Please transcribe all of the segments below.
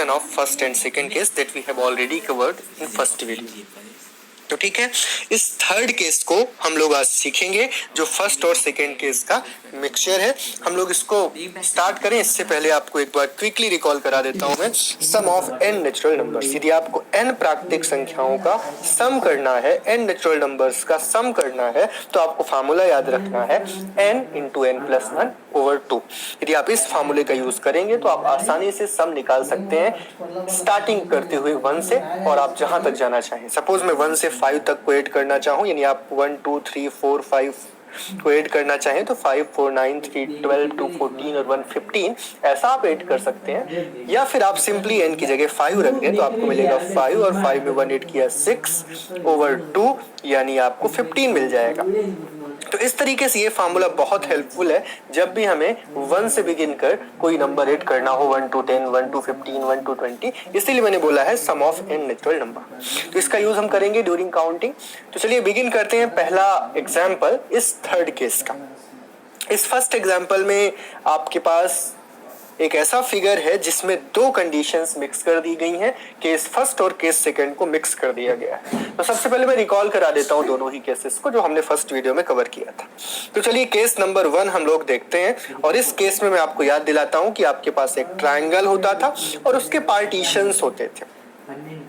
explanation of first and second case that we have already covered in first video. तो ठीक है, इस third case को हम लोग आज सीखेंगे जो फर्स्ट और सेकेंड केस का मिक्सचर है। हम लोग इसको स्टार्ट करें इससे पहले आपको एक बार क्विकली रिकॉल करा देता हूं मैं। सम ऑफ n नेचुरल नंबर्स, यदि आपको n प्राकृतिक संख्याओं का सम करना है, n नेचुरल नंबर्स का सम करना है, तो आपको फार्मूला याद रखना है n into n plus 1 over 2। यदि आप इस फार्मूले का यूज करेंगे तो आप आसानी से सम निकाल सकते हैं स्टार्टिंग करते हुए 1 से और आप जहां तक जाना चाहें। सपोज मैं 1 से 5 तक को ऐड करना चाहूं, यानी आप 1 2 3 4 5 को ऐड करना चाहें तो 5 4 9 3 12 2 14 और 1 15 ऐसा आप ऐड कर सकते हैं। या फिर आप सिंपली n की जगह 5 रख दें तो आपको मिलेगा 5 और 5 में 1 ऐड किया 6 ओवर 2, यानी आपको 15 मिल जाएगा। तो इस तरीके से ये फार्मूला बहुत हेल्पफुल है जब भी हमें 1 से बिगिन कर कोई नंबर ऐड करना हो, 1 to 10, 1 to 15, 1 to 20। इसीलिए मैंने बोला है सम ऑफ n नेचुरल नंबर। तो इसका यूज हम करेंगे ड्यूरिंग काउंटिंग। तो चलिए बिगिन करते हैं पहला एग्जाम्पल इस थर्ड केस का। इस फर्स्ट एग्जाम्पल में आपके पास एक ऐसा फिगर है जिसमें दो कंडीशंस मिक्स कर दी गई हैं, केस फर्स्ट और केस सेकंड को मिक्स कर दिया गया है। तो सबसे पहले मैं रिकॉल करा देता हूं दोनों ही केसेस को जो हमने फर्स्ट वीडियो में कवर किया था। तो चलिए केस नंबर 1 हम लोग देखते हैं और इस केस में मैं आपको याद दिलाता हूं कि आपके पास एक ट्रायंगल होता था और उसके पार्टीशंस होते थे।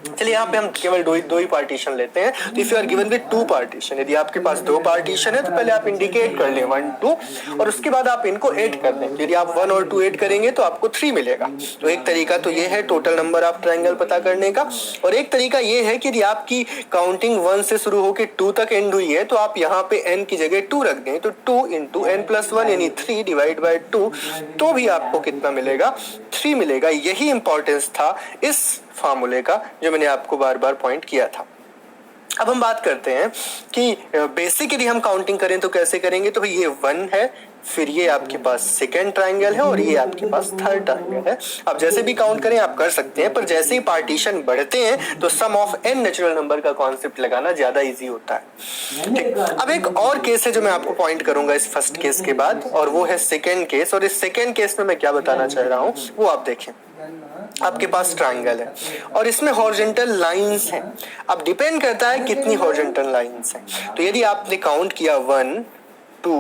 चलिए यहाँ पे हम केवल दो ही पार्टीशन लेते हैं। तो if you are given with 2 partition, यदि आपके पास 2 पार्टीशन है तो पहले आप इंडिकेट कर लें 1 2 और उसके बाद आप इनको ऐड कर दें। यदि आप 1 और 2 ऐड करेंगे तो आपको 3 मिलेगा। तो एक तरीका तो ये है टोटल नंबर ऑफ ट्रायंगल पता करने का, और एक तरीका ये है कि यदि आपकी काउंटिंग 1 से शुरू होकर 2 तक एंड हुई है तो आप यहाँ पे n की जगह 2 रख दें। तो 2 इंटू n प्लस 1 यानी 3 डिवाइड बाई 2, तो भी आपको कितना मिलेगा? 3 मिलेगा। यही इंपॉर्टेंस था इस फार्मूले का जो मैंने आपको बार बार पॉइंट किया था। अब हम बात करते हैं कि बेसिक यदि हम काउंटिंग करें तो कैसे करेंगे। तो ये 1 है, फिर ये आपके पास सेकेंड ट्रायंगल है और ये आपके पास थर्ड ट्रायंगल है। अब जैसे भी काउंट करें आप कर सकते हैं, पर जैसे ही पार्टीशन बढ़ते हैं तो सम ऑफ n नेचुरल नंबर का कॉन्सेप्ट लगाना ज्यादा इजी होता है। ठीक, अब एक और केस है जो मैं आपको पॉइंट करूंगा इस फर्स्ट केस के बाद, और वो है सेकेंड केस। और इस सेकेंड केस में मैं क्या बताना चाह रहा हूं वो आप देखें। आपके पास ट्रायंगल है और इसमें हॉरिजॉन्टल लाइंस हैं। अब डिपेंड करता है कितनी हॉरिजॉन्टल लाइंस हैं। तो यदि आपने काउंट किया 1 2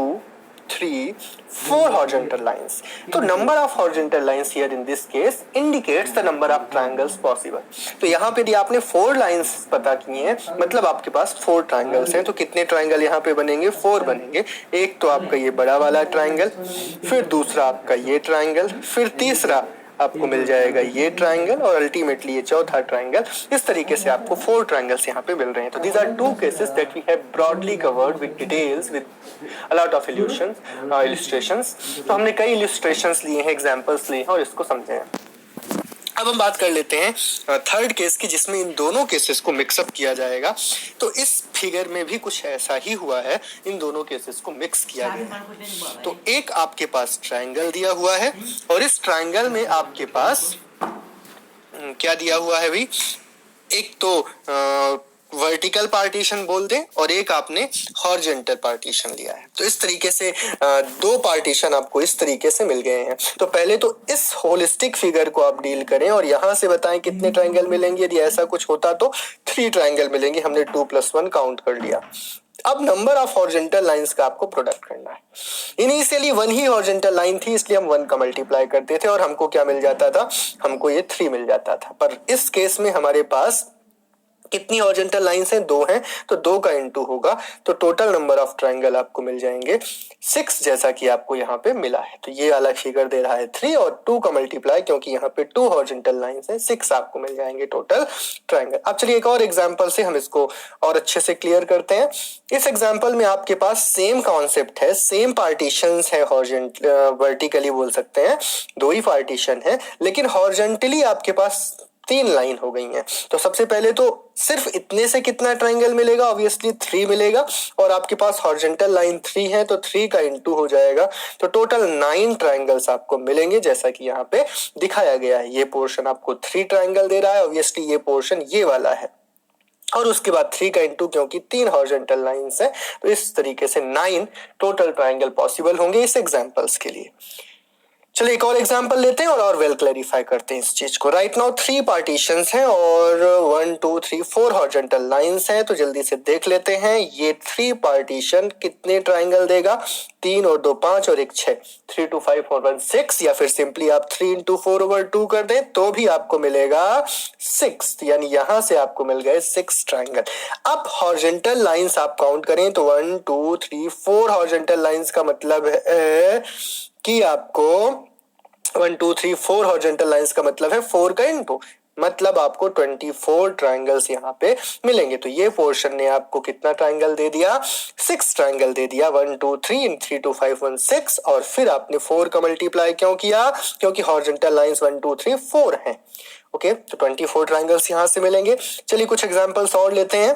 3 4 horizontal lines, तो number of horizontal lines here in this case indicates the number of triangles possible। तो यहाँ पे यदि आपने 4 lines पता की हैं, मतलब आपके पास 4 triangles हैं, तो कितने triangle यहाँ पे बनेंगे? 4 बनेंगे। एक तो आपका ये बड़ा वाला triangle, फिर दूसरा आपका ये triangle, फिर तीसरा आपको मिल जाएगा ये ट्रायंगल और अल्टीमेटली ये चौथा ट्रायंगल। इस तरीके से आपको 4 ट्रायंगल्स यहाँ पे मिल रहे हैं। तो these are 2 cases that we have broadly covered with details with a lot of illustrations। तो हमने कई illustrations लिए हैं, examples लिए हैं और इसको समझे हैं। अब हम बात कर लेते हैं थर्ड केस की जिसमें इन दोनों केसेस को मिक्सअप किया जाएगा। तो इस फिगर में भी कुछ ऐसा ही हुआ है, इन दोनों केसेस को मिक्स किया गया है। तो एक आपके पास ट्रायंगल दिया हुआ है और इस ट्रायंगल में आपके पास क्या दिया हुआ है भाई? एक तो वर्टिकल पार्टीशन बोल दें और एक आपने हॉरिजॉन्टल पार्टीशन लिया है। तो इस तरीके से 2 पार्टीशन आपको इस तरीके से मिल गए हैं। तो पहले तो इस होलिस्टिक फिगर को आप डील करें और यहां से बताएं कितने ट्रायंगल मिलेंगे। यदि ऐसा कुछ होता तो 3 ट्रायंगल मिलेंगे। हमने 2 + 1 काउंट कर लिया। अब नंबर ऑफ हॉरिजॉन्टल लाइंस का आपको प्रोडक्ट करना है। इनिशियली 1 ही हॉरिजॉन्टल लाइन थी, इसलिए हम 1 का मल्टीप्लाई करते थे और हमको क्या मिल जाता था? हमको ये 3 मिल जाता था। पर इस केस में हमारे पास कितनी हॉरिजॉन्टल लाइंस हैं? 2 हैं, तो 2 का इंटू होगा, तो टोटल नंबर ऑफ ट्रायंगल आपको मिल जाएंगे 6, जैसा कि आपको यहाँ पे मिला है। तो ये वाला फिगर दे रहा है 3 और 2 का मल्टीप्लाई, क्योंकि यहाँ पे 2 हॉरिजॉन्टल लाइंस हैं, 6 आपको मिल जाएंगे टोटल ट्रायंगल। अब चलिए एक और एग्जांपल से हम इसको और अच्छे से क्लियर करते हैं। इस एग्जांपल में आपके पास सेम कॉन्सेप्ट है, सेम पार्टीशंस है, वर्टिकली बोल सकते हैं 2 ही पार्टीशन है, लेकिन हॉरिजॉन्टली आपके पास 3 लाइन हो गई हैं। तो सबसे पहले तो सिर्फ इतने से कितना ट्रायंगल मिलेगा? ऑब्वियसली 3 मिलेगा और आपके पास हॉरिजॉन्टल लाइन 3 है तो 3 का इंटू हो जाएगा। तो टोटल 9 ट्रायंगल्स आपको मिलेंगे, जैसा कि यहाँ पे दिखाया गया है। ये पोर्शन आपको 3 ट्रायंगल दे रहा है, ऑब्वियसली ये पोर्शन ये वाला है, और उसके बाद 3 का इंटू, क्योंकि 3 हॉरिजॉन्टल लाइंस है, तो इस तरीके से 9 टोटल ट्रायंगल पॉसिबल होंगे इस एग्जांपल्स के लिए। चलिए एक और एग्जांपल लेते हैं और वेल क्लैरिफाई करते हैं इस चीज को। राइट नाउ 3 पार्टीशंस हैं और 1 2 3 4 हॉरिजॉन्टल लाइंस हैं, तो जल्दी से देख लेते हैं ये 3 पार्टीशन कितने ट्राइंगल देगा। 3 और 2 5 और 1 6, 3 2 5 4 1 6, या फिर सिंपली आप 3 into 4/2 कर दें तो भी आपको मिलेगा 6, यानी यहां से आपको मिल गए 6 ट्राइंगल। अब हॉरिजॉन्टल लाइंस आप काउंट करें तो 1 2 3 4 हॉरिजॉन्टल लाइंस का मतलब है कि आपको 1 2 3 4 हॉरिजॉन्टल लाइंस का मतलब है 4 का इनटू, मतलब आपको 24 ट्राइंगल्स यहाँ पे मिलेंगे। तो ये पोर्शन ने आपको कितना ट्राइंगल दे दिया, 6 ट्राइंगल दे दिया। 1 2 3 3 2 5 1 6, और फिर आपने 4 का मल्टीप्लाई क्यों किया, क्योंकि हॉरिजॉन्टल लाइंस 1 2 3 4 हैं। ओके, तो 24 ट्राइंगल्स यहाँ से मिलेंगे। चलिए कुछ एग्जांपल्स और लेते हैं।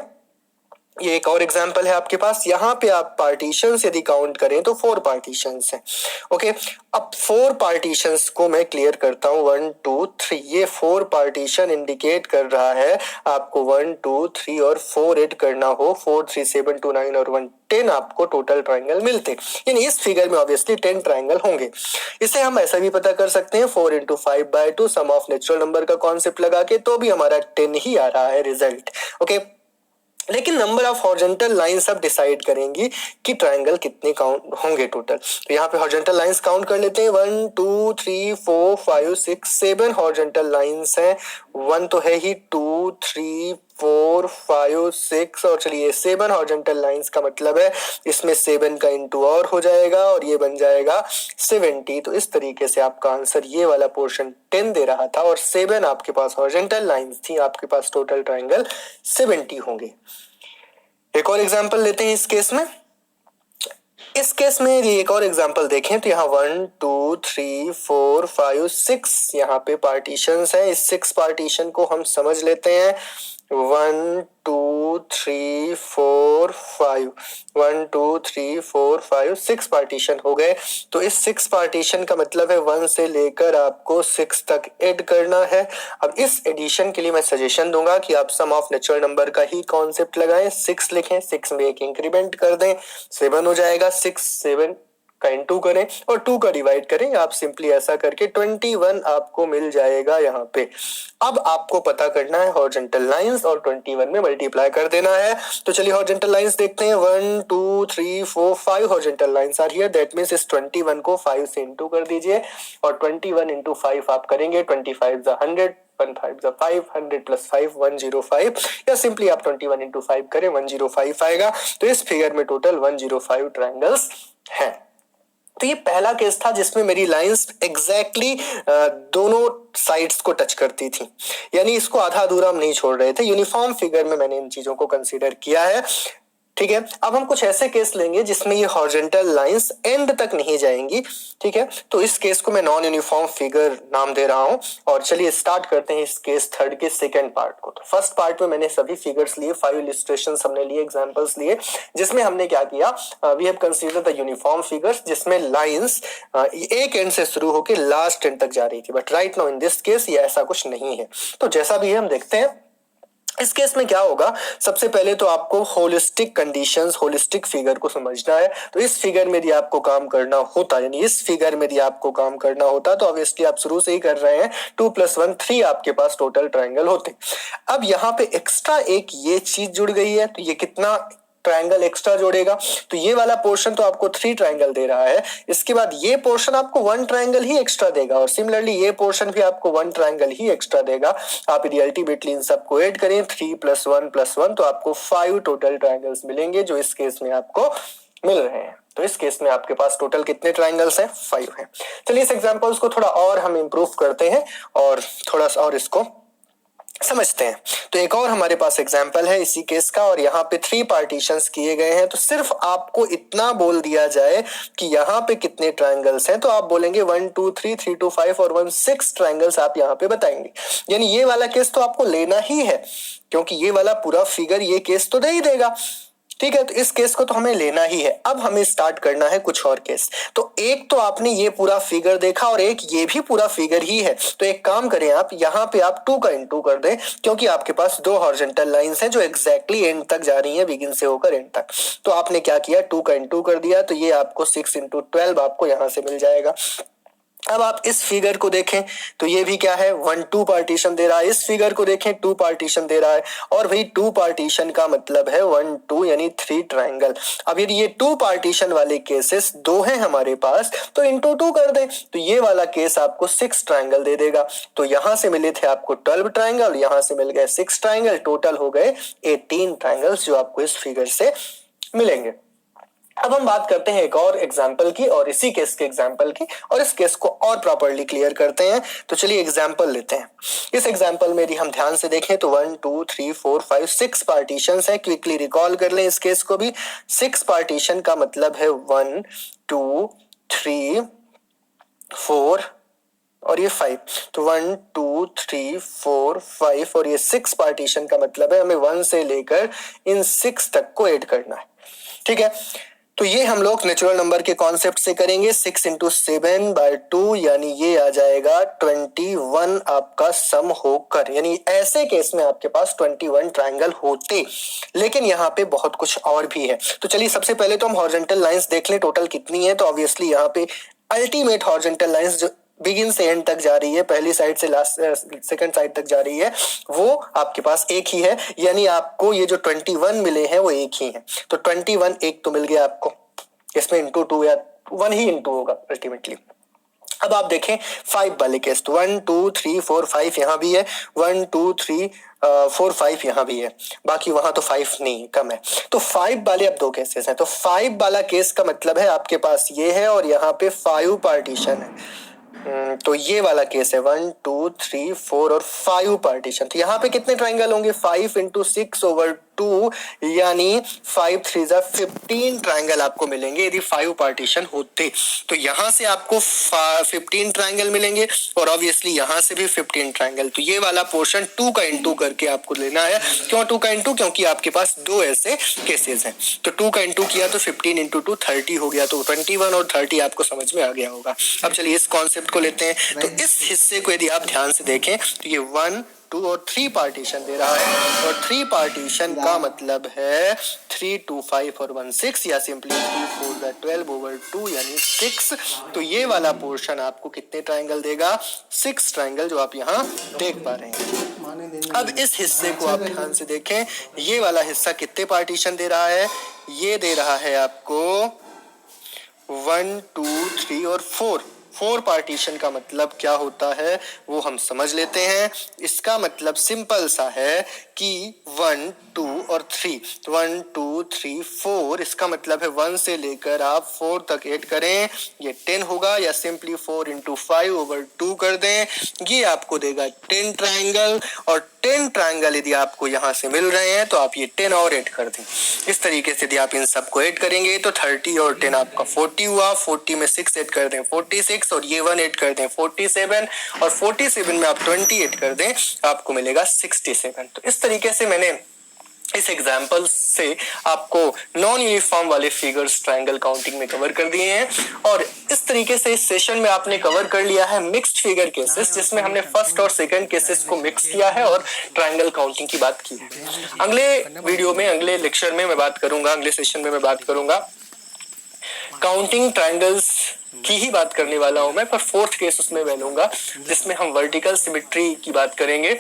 ये एक और एग्जांपल है आपके पास, यहाँ पे आप पार्टीशंस यदि काउंट करें तो 4 पार्टीशंस हैं। ओके, अब 4 पार्टीशंस को मैं क्लियर करता हूँ। 1 2 3, ये 4 पार्टीशन इंडिकेट कर रहा है आपको 1 2 3 और 4 ऐड करना हो, 4 3 7 2 9 और 1 10 आपको टोटल ट्राइंगल मिलते, यानी इस फिगर में ऑब्वियसली 10 ट्राइंगल होंगे। इसे हम ऐसा भी पता कर सकते हैं 4 into 5/2 sum of natural number का कॉन्सेप्ट लगा के, तो भी हमारा 10 ही आ रहा है रिजल्ट। ओके, लेकिन नंबर ऑफ हॉरिजॉन्टल लाइंस अब डिसाइड करेंगी कि ट्राइंगल कितने काउंट होंगे टोटल। तो यहाँ पे हॉरिजॉन्टल लाइंस काउंट कर लेते हैं। 1 2 3 4 5 6 7 हॉरिजॉन्टल लाइंस हैं। 1 तो है ही, 2 3 4 5 6, और चलिए 7 हॉरिजॉन्टल लाइंस का मतलब है इसमें 7 का इंटू और हो जाएगा और ये बन जाएगा 70। तो इस तरीके से आपका आंसर ये वाला पोर्शन 10 दे रहा था और 7 आपके पास हॉरिजॉन्टल लाइंस थी, आपके पास टोटल ट्राइंगल 70 होंगे। एक और एग्जांपल लेते हैं इस केस में। इस केस में यदि एक और एग्जांपल देखें तो यहाँ 1 2 3 4 5 6 यहाँ पे पार्टीशंस हैं। इस 6 पार्टीशन को हम समझ लेते हैं। 1 2 3 4 5, 1 2 3 4 5 6 पार्टीशन हो गए। तो इस 6 पार्टीशन का मतलब है 1 से लेकर आपको 6 तक ऐड करना है। अब इस एडिशन के लिए मैं सजेशन दूंगा कि आप सम ऑफ नेचुरल नंबर का ही कॉन्सेप्ट लगाएं, 6 लिखें, 6 में एक इंक्रीमेंट कर दें, 7 हो जाएगा। 6 7 का इंटू करें और 2 का डिवाइड करें। आप सिंपली ऐसा करके 21 आपको मिल जाएगा यहाँ पे। अब आपको पता करना है हॉरिजॉन्टल लाइंस और 21 में मल्टीप्लाई कर देना है। तो चलिए हॉरिजॉन्टल लाइंस देखते हैं। 1 2 3 4 5 horizontal lines are here, that means इस 21 को 5 से इंटू कर दीजिए और 21 इंटू 5 आप करेंगे 25 100, 1 5 5, 100 प्लस 5 105, या सिंपली आप 21 इंटू 5 करें 105 आएगा। तो इस फिगर में टोटल 105 ट्राइंगल्स हैं। तो ये पहला केस था जिसमें मेरी लाइंस एग्जैक्टली दोनों साइड्स को टच करती थी, यानी इसको आधा अधूरा हम नहीं छोड़ रहे थे। यूनिफॉर्म फिगर में मैंने इन चीजों को कंसीडर किया है। ठीक है, अब हम कुछ ऐसे केस लेंगे जिसमें ये हॉरिजॉन्टल लाइंस एंड तक नहीं जाएंगी। ठीक है, तो इस केस को मैं नॉन यूनिफॉर्म फिगर नाम दे रहा हूं। और चलिए स्टार्ट करते हैं इस केस थर्ड के सेकंड पार्ट को। तो फर्स्ट पार्ट में मैंने सभी फिगर्स लिए, 5 इलस्ट्रेशंस हमने लिए, एग्जांपल्स लिए, जिसमें हमने क्या किया, we have consider the uniform figures जिसमें लाइंस एक एंड से शुरू होकर लास्ट एंड तक जा रही थी। But right now in this case ये ऐसा कुछ नहीं है। तो जैसा भी है हम देखते हैं इस केस में क्या होगा। सबसे पहले तो आपको होलिस्टिक कंडीशंस, होलिस्टिक फिगर को समझना है। तो इस फिगर में यदि आपको काम करना होता, यानी इस फिगर में यदि आपको काम करना होता तो ऑब्वियसली आप शुरू से ही कर रहे हैं, 2 + 1 3 आपके पास टोटल ट्राइंगल होते। अब यहाँ पे एक्स्ट्रा एक ये चीज जुड़ गई है, तो ये कितना ट्राइंगल एक्स्ट्रा जोड़ेगा। तो ये वाला पोर्शन तो आपको 3 ट्राइंगल दे रहा है, इसके बाद ये पोर्शन आपको 1 ट्राइंगल ही एक्स्ट्रा देगा और सिमिलरली ये पोर्शन भी आपको 1 ट्राइंगल ही एक्स्ट्रा देगा। आप यदि अल्टीमेटली इन सबको ऐड करें 3 + 1 + 1 तो आपको 5 टोटल ट्राइंगल्स मिलेंगे, जो इस केस में आपको मिल रहे हैं। तो इस केस में आपके पास टोटल कितने ट्राइंगल्स हैं, 5 हैं। चलिए इस एग्जांपल्स को थोड़ा और हम इंप्रूव करते हैं और थोड़ा सा और इसको समझते हैं। तो एक और हमारे पास एग्जाम्पल है इसी केस का, और यहाँ पे 3 पार्टीशंस किए गए हैं। तो सिर्फ आपको इतना बोल दिया जाए कि यहाँ पे कितने ट्राइंगल्स हैं, तो आप बोलेंगे 1 2 3 3 2 5 और 1 6 ट्राइंगल्स आप यहाँ पे बताएंगे। यानी ये वाला केस तो आपको लेना ही है, क्योंकि ये वाला पूरा फिगर ये केस तो दे ही देगा। ठीक है, तो इस केस को तो हमें लेना ही है। अब हमें स्टार्ट करना है कुछ और केस। तो एक तो आपने ये पूरा फिगर देखा और एक ये भी पूरा फिगर ही है। तो एक काम करें, आप यहाँ पे आप 2 का इंटू कर दें, क्योंकि आपके पास 2 हॉरिजॉन्टल लाइंस हैं जो एग्जैक्टली एंड तक जा रही हैं, बिगिन से होकर एंड तक। तो आपने क्या किया, 2 का इंटू कर दिया, तो ये आपको 6 × 12 आपको यहाँ से मिल जाएगा। अब आप इस फिगर को देखें तो ये भी क्या है, 1-2 पार्टीशन दे रहा है। इस फिगर को देखें 2 पार्टीशन दे रहा है, और भाई 2 पार्टीशन का मतलब है 1-2 यानी 3 ट्राइंगल। अब यदि ये 2 पार्टीशन वाले केसेस दो हैं हमारे पास तो इंटू 2 कर दें, तो ये वाला केस आपको 6 ट्राइंगल दे देगा। तो यहां से मिले थे आपको 12 ट्राइंगल, यहां से मिल गए 6 ट्राइंगल, टोटल हो गए 18 ट्राइंगल्स जो आपको इस फिगर से मिलेंगे। अब हम बात करते हैं एक और एग्जाम्पल की, और इसी केस के एग्जाम्पल की, और इस केस को और प्रॉपर्ली क्लियर करते हैं। तो चलिए एग्जाम्पल लेते हैं। इस एग्जाम्पल में यदि हम ध्यान से देखें तो 1 2 3 4 5 6 पार्टीशन है। क्विकली रिकॉल कर लें इस केस को भी। 6 पार्टीशन का मतलब है 1 2 3 4 और ये 5। तो 1 2 3 4 5 और ये 6 पार्टीशन का मतलब है हमें 1 से लेकर इन 6 तक को ऐड करना है। ठीक है, तो ये हम लोग नेचुरल नंबर के कॉन्सेप्ट से करेंगे। 6 × 7/2 यानी ये आ जाएगा 21 आपका सम होकर, यानी ऐसे केस में आपके पास 21 ट्राइंगल होते। लेकिन यहाँ पे बहुत कुछ और भी है। तो चलिए सबसे पहले तो हम हॉरिजॉन्टल लाइंस देख लें टोटल कितनी है। तो ऑब्वियसली यहाँ पे अल्टीमेट हॉरिजॉन्टल लाइंस जो बिगिन से एंड तक जा रही है, पहली साइड से लास्ट सेकंड साइड तक जा रही है, वो आपके पास एक ही है। यानी आपको ये जो 21 मिले हैं वो एक ही है। तो 21 एक तो मिल गया आपको, इसमें इंटू 2 या 1 ही इंटू होगा अल्टीमेटली। अब आप देखें 5 वाले केस, तो 1 2 3 4 5 यहाँ भी है, 1 2 3 4 5 यहाँ भी है, बाकी वहां तो 5 नहीं, कम है। तो 5 वाले अब दो केसेस हैं। तो 5 वाला केस का मतलब है आपके पास ये है और यहाँ पे 5 पार्टीशन है। तो ये वाला केस है 1 2 3 4 और 5 पार्टीशन। तो यहाँ पे कितने ट्राइंगल होंगे, 5 × 6/2 यानी 5 3 जा 15 ट्राइंगल आपको मिलेंगे यदि 5 पार्टीशन होते। तो यहाँ से आपको 15 ट्राइंगल मिलेंगे और ऑब्वियसली यहाँ से भी 15 ट्राइंगल। तो ये वाला पोर्शन 2 का इंटू करके आपको लेना है। क्यों 2 का इंटू, क्योंकि आपके पास दो ऐसे केसेस हैं। तो 2 का इंटू किया तो 15 × 2 30 हो गया। तो 21 और 30 आपको समझ में आ गया होगा। अब चलिए इस कॉन्सेप्ट को लेते हैं। तो इस हिस्से को यदि आप ध्यान से देखें तो ये 1 2 और 3 पार्टीशन दे रहा है, और 3 पार्टीशन का मतलब है 3 2 5 और 1 6 या सिंपली 3 4 12/2 यानी 6। तो ये वाला पोर्शन आपको कितने ट्राइंगल देगा, 6 ट्राइंगल जो आप यहाँ देख पा रहे हैं। अब इस हिस्से को आप ध्यान से देखें, ये वाला हिस्सा कितने पार्टीशन दे रहा है, ये दे रहा है आपको 1 2 3 और 4 पार्टीशन का मतलब क्या होता है वो हम समझ लेते हैं। इसका मतलब सिंपल सा है कि 1 2 और 3, तो 1 2 3 4, इसका मतलब है 1 से लेकर आप 4 तक ऐड करें, ये 10 होगा, या सिंपली 4 × 5/2 कर दें, ये आपको देगा 10 ट्राइंगल। और 10 ट्राइंगल यदि आपको यहाँ से मिल रहे हैं तो आप ये 10 और ऐड कर दें। इस तरीके से यदि आप इन सबको ऐड करेंगे तो 30 और 10 आपका 40 हुआ, 40 में 6 ऐड कर दें 46, और ये 1 ऐड कर दें 47, और 47 में आप 20 ऐड कर दें, आपको मिलेगा 67। तो इस तरीके से मैंने इस एग्जाम्पल से आपको नॉन यूनिफॉर्म वाले फिगर्स ट्रायंगल काउंटिंग में कवर कर दिए हैं। और इस तरीके से इस सेशन में आपने कवर कर लिया है मिक्स्ड फिगर केसेस, जिसमें हमने फर्स्ट और सेकंड केसेस को मिक्स किया है और ट्रायंगल काउंटिंग की बात की है। अगले वीडियो में, अगले लेक्चर में मैं बात करूंगा, अगले सेशन में मैं बात करूंगा काउंटिंग ट्रायंगल्स की ही बात करने वाला हूं मैं, पर फोर्थ केस उसमें मैं लूंगा जिसमें हम वर्टिकल सिमेट्री की बात करेंगे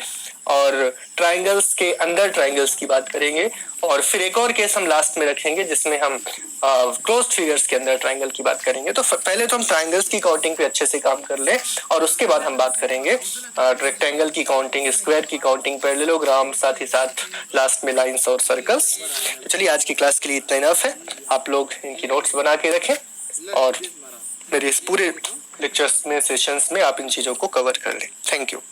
और ट्रायंगल्स के अंदर ट्रायंगल्स की बात करेंगे, और फिर एक और केस हम लास्ट में रखेंगे जिसमें हम क्लोज्ड फिगर्स के अंदर ट्रायंगल की बात करेंगे। तो पहले तो हम ट्रायंगल्स की काउंटिंग पे अच्छे से काम कर लें और उसके बाद हम बात करेंगे रेक्टेंगल की काउंटिंग, स्क्वायर की काउंटिंग, पैरेललोग्राम, साथ ही साथ लास्ट में लाइंस और सर्कल्स। तो चलिए आज की क्लास के लिए इतना इनफ है। आप लोग इनकी नोट्स बना के रखें और मेरे इस पूरे लेक्चर्स में, सेशंस में आप इन चीजों को कवर कर लें। Thank you.